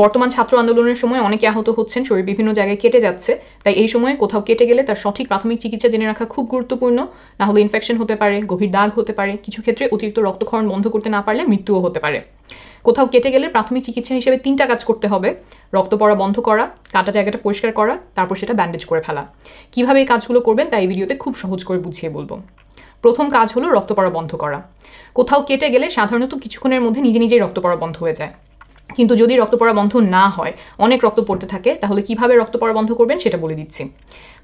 বর্তমান ছাত্র আন্দোলনের সময় অনেকে আহত হচ্ছেন, শরীর বিভিন্ন জায়গায় কেটে যাচ্ছে। তাই এই সময়ে কোথাও কেটে গেলে তার সঠিক প্রাথমিক চিকিৎসা জেনে রাখা খুব গুরুত্বপূর্ণ। না হলে ইনফেকশন হতে পারে, গভীর দাগ হতে পারে, কিছু ক্ষেত্রে অতিরিক্ত রক্তক্ষরণ বন্ধ করতে না পারলে মৃত্যুও হতে পারে। কোথাও কেটে গেলে প্রাথমিক চিকিৎসা হিসেবে 3টা কাজ করতে হবে: রক্ত পড়া বন্ধ করা, কাটা জায়গাটা পরিষ্কার করা, তারপর সেটা ব্যান্ডেজ করে ফেলা। কিভাবে এই কাজগুলো করবেন তাই এই ভিডিওতে খুব সহজ করে বুঝিয়ে বলবো। প্রথম কাজ হলো রক্ত পড়া বন্ধ করা। কোথাও কেটে গেলে সাধারণত কিছুক্ষণের মধ্যে নিজে নিজেই রক্ত পড়া বন্ধ হয়ে যায়। কিন্তু যদি রক্ত পড়া বন্ধ না হয়, অনেক রক্ত পড়তে থাকে, তাহলে কিভাবে রক্ত পড়া বন্ধ করবেন সেটা বলে দিচ্ছি।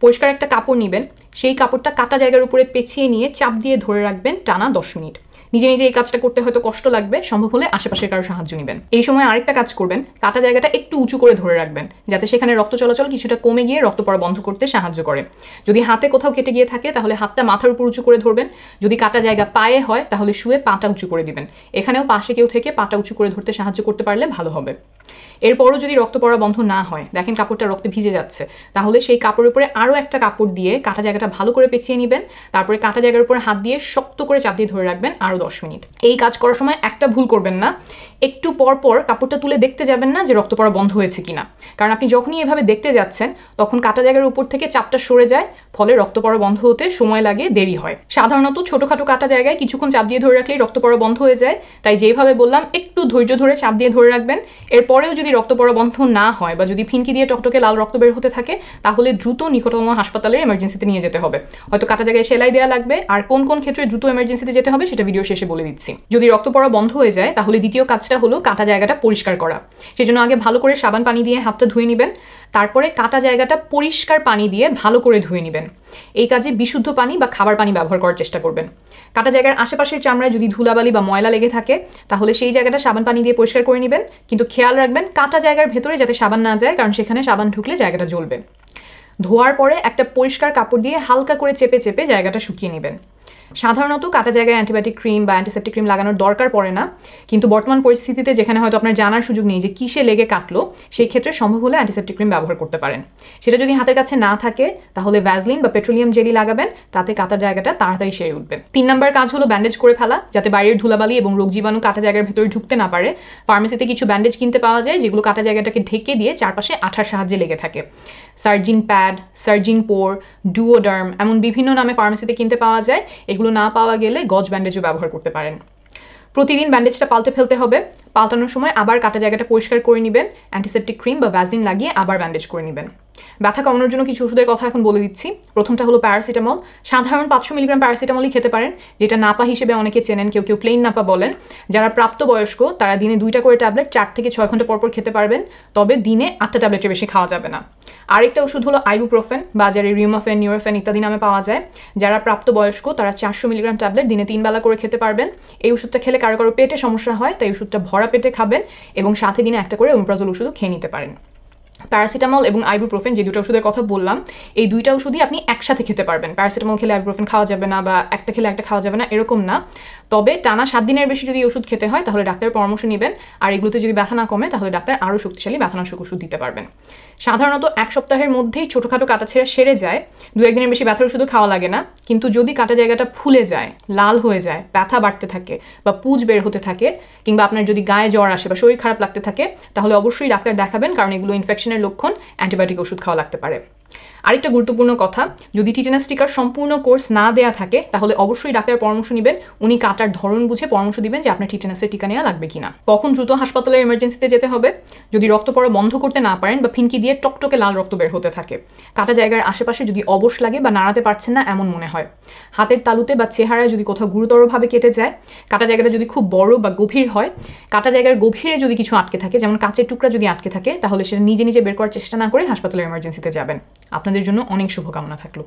পরিষ্কার একটা কাপড় নেবেন, সেই কাপড়টা কাটা জায়গার উপরে পেঁচিয়ে নিয়ে চাপ দিয়ে ধরে রাখবেন টানা 10 মিনিট। নিজে নিজে এই কাজটা করতে হয়তো কষ্ট লাগবে, সম্ভব হলে আশেপাশের কারো সাহায্য নেবেন। এই সময় আরেকটা কাজ করবেন, কাটা জায়গাটা একটু উঁচু করে ধরে রাখবেন, যাতে সেখানে রক্ত চলাচল কিছুটা কমে গিয়ে রক্ত পড়া বন্ধ করতে সাহায্য করে। যদি হাতে কোথাও কেটে গিয়ে থাকে তাহলে হাতটা মাথার উপর উঁচু করে ধরবেন। যদি কাটা জায়গা পায়ে হয় তাহলে শুয়ে পাটা উঁচু করে দিবেন। এখানেও পাশে কেউ থেকে পাটা উঁচু করে ধরতে সাহায্য করতে পারলে ভালো হবে। এরপরও যদি রক্ত পড়া বন্ধ না হয়, দেখেন কাপড়টা রক্তে ভিজে যাচ্ছে, তাহলে সেই কাপড়ের উপরে আরও একটা কাপড় দিয়ে কাটা জায়গাটা ভালো করে পেঁচিয়ে নেবেন। তারপরে কাটা জায়গার উপরে হাত দিয়ে শক্ত করে চাপ দিয়ে ধরে রাখবেন আরও 10 মিনিট। এই কাজ করার সময় একটা ভুল করবেন না, একটু পর পর কাপড়টা তুলে দেখতে যাবেন না যে রক্ত পড়া বন্ধ হয়েছে কিনা। কারণ আপনি যখনই এভাবে দেখতে যাচ্ছেন তখন কাটা জায়গার উপর থেকে চাপটা সরে যায়, ফলে রক্ত পড়া বন্ধ হতে সময় লাগে, দেরি হয়। সাধারণত ছোটোখাটো কাটা জায়গায় কিছুক্ষণ চাপ দিয়ে ধরে রাখলেই রক্ত পড়া বন্ধ হয়ে যায়। তাই যেভাবে বললাম একটু ধৈর্য ধরে চাপ দিয়ে ধরে রাখবেন। এরপরেও যদি রক্ত পড়া বন্ধ না হয় বা যদি ফিনকি দিয়ে টকটকে লাল রক্ত বের হতে থাকে, তাহলে দ্রুত নিকটতম হাসপাতালে এমার্জেন্সিতে নিয়ে যেতে হবে। হয়তো কাটা জায়গায় সেলাই দেওয়া লাগবে, আর কোন কোন ক্ষেত্রে দ্রুত এমার্জেন্সিতে যেতে হবে সেটা ভিডিও শেষে বলে দিচ্ছি। যদি রক্ত পড়া বন্ধ হয়ে যায় তাহলে দ্বিতীয় কাজটা হলো কাটা জায়গাটা পরিষ্কার করা। সেজন্য আগে ভালো করে সাবান পানি দিয়ে হাতটা ধুয়ে নেবেন, তারপরে কাটা জায়গাটা পরিষ্কার পানি দিয়ে ভালো করে ধুয়ে নেবেন। এই কাজে বিশুদ্ধ পানি বা খাবার পানি ব্যবহার করার চেষ্টা করবেন। কাটা জায়গার আশেপাশের চামড়ায় যদি ধুলাবালি বা ময়লা লেগে থাকে তাহলে সেই জায়গাটা সাবান পানি দিয়ে পরিষ্কার করে নেবেন, কিন্তু খেয়াল রাখবেন কাটা জায়গার ভেতরে যাতে সাবান না যায়, কারণ সেখানে সাবান ঢুকলে জায়গাটা জ্বলবে। ধোয়ার পরে একটা পরিষ্কার কাপড় দিয়ে হালকা করে চেপে চেপে জায়গাটা শুকিয়ে নেবেন। সাধারণত কাটা জায়গায় অ্যান্টিবায়োটিক ক্রিম বা অ্যান্টিসেপ্টিক ক্রিম লাগানোর দরকার পড়ে না, কিন্তু বর্তমান পরিস্থিতিতে যেখানে হয়তো আপনার জানার সুযোগ নেই যে কিসে লেগে কাটলো, সেই ক্ষেত্রে সম্ভব হলে অ্যান্টিসেপ্টিক ক্রিম ব্যবহার করতে পারেন। সেটা যদি হাতের কাছে না থাকে তাহলে ভ্যাসলিন বা পেট্রোলিয়াম জেলি লাগাবেন, তাতে কাটার জায়গাটা তাড়াতাড়ি সেরে উঠবে। 3 নম্বর কাজ হলো ব্যান্ডেজ করে ফেলা, যাতে বাইরের ধুলাবালি এবং রোগ জীবাণু কাটা জায়গার ভেতরে ঢুকতে না পারে। ফার্মেসিতে কিছু ব্যান্ডেজ কিনতে পাওয়া যায় যেগুলো কাটা জায়গাটাকে ঢেকে দিয়ে চারপাশে আঠার সাহায্যে লেগে থাকে। সার্জিন প্যাড, সার্জিন পোর, ডুওডার্ম এমন বিভিন্ন নামে ফার্মেসিতে কিনতে পাওয়া যায়। এগুলো না পাওয়া গেলে গজ ব্যান্ডেজও ব্যবহার করতে পারেন। প্রতিদিন ব্যান্ডেজটা পাল্টে ফেলতে হবে। পাল্টানোর সময় আবার কাটা জায়গাটা পরিষ্কার করে নেবেন, অ্যান্টিসেপ্টিক ক্রিম বা ভ্যাসলিন লাগিয়ে আবার ব্যান্ডেজ করে নেবেন। ব্যথা কমানোর জন্য কিছু ওষুধের কথা এখন বলে দিচ্ছি। প্রথমটা হলো প্যারাসিটামল। সাধারণ 500 মিলিগ্রাম প্যারাসিটামলই খেতে পারেন, যেটা নাপা হিসেবে অনেকে চেনেন, কেউ কেউ প্লেন নাপা বলেন। যারা প্রাপ্তবয়স্ক তারা দিনে 2টা করে ট্যাবলেট 4 থেকে 6 ঘন্টা পরপর খেতে পারবেন, তবে দিনে 8টা ট্যাবলেটের বেশি খাওয়া যাবে না। আরেকটা ওষুধ হলো আইবুপ্রোফেন, বাজারে রিউমাফেন, নিউরোফেন ইত্যাদি নামে পাওয়া যায়। যারা প্রাপ্তবয়স্ক তারা 400 মিলিগ্রাম ট্যাবলেট দিনে 3 বেলা করে খেতে পারবেন। এই ওষুধটা খেলে কারো কারো পেটে সমস্যা হয়, তাই ওষুধটা ভরা পেটে খাবেন এবং সাথে দিনে একটা করে ওমেপ্রাজল ওষুধও খেয়ে নিতে পারেন। প্যারাসিটামল এবং আইবুপ্রোফেন যে 2টা ওষুধের কথা বললাম, এই 2টা ওষুধই আপনি একসাথে খেতে পারবেন। প্যারাসিটামল খেলে আইবুপ্রোফেন খাওয়া যাবে না, বা একটা খেলে একটা খাওয়া যাবে না, এরকম না। তবে টানা 7 দিনের বেশি যদি ওষুধ খেতে হয় তাহলে ডাক্তারের পরামর্শ নেবেন। আর এগুলোতে যদি ব্যথা না কমে তাহলে ডাক্তার আরও শক্তিশালী ব্যথানাশক ওষুধ দিতে পারবেন। সাধারণত 1 সপ্তাহের মধ্যেই ছোটোখাটো কাটাছেঁড়া সেরে যায়, 2-1 দিনের বেশি ব্যথার ওষুধও খাওয়া লাগে না। কিন্তু যদি কাটা জায়গাটা ফুলে যায়, লাল হয়ে যায়, ব্যথা বাড়তে থাকে বা পুজ বের হতে থাকে, কিংবা আপনার যদি গায়ে জ্বর আসে বা শরীর খারাপ লাগতে থাকে, তাহলে অবশ্যই ডাক্তার দেখাবেন, কারণ এগুলো ইনফেকশনের লক্ষণ, অ্যান্টিবায়োটিক ওষুধ খাওয়া লাগতে পারে। আরেকটা গুরুত্বপূর্ণ কথা, যদি টিটেনাস টিকার সম্পূর্ণ কোর্স না দেয়া থাকে তাহলে অবশ্যই ডাক্তারের পরামর্শ নেবেন। উনি কাটার ধরন বুঝে পরামর্শ দিবেন যে আপনার টিটেনাসের টিকা নেওয়া লাগবে কিনা। কখন দ্রুত হাসপাতালের এমার্জেন্সিতে যেতে হবে? যদি রক্ত পড়া বন্ধ করতে না পারেন বা ফিনকি দিয়ে টকটকে লাল রক্ত বের হতে থাকে, কাটা জায়গার আশেপাশে যদি অবশ লাগে বা নাড়াতে পারছেন না এমন মনে হয়, হাতের তালুতে বা চেহারায় যদি কোথাও গুরুতরভাবে কেটে যায়, কাটা জায়গাটা যদি খুব বড় বা গভীর হয়, কাটা জায়গার গভীরে যদি কিছু আটকে থাকে, যেমন কাচের টুকরা যদি আটকে থাকে, তাহলে সেটা নিজে নিজে বের করার চেষ্টা না করে হাসপাতালের এমার্জেন্সিতে যাবেন। আপনাদের জন্য অনেক শুভকামনা থাকলো।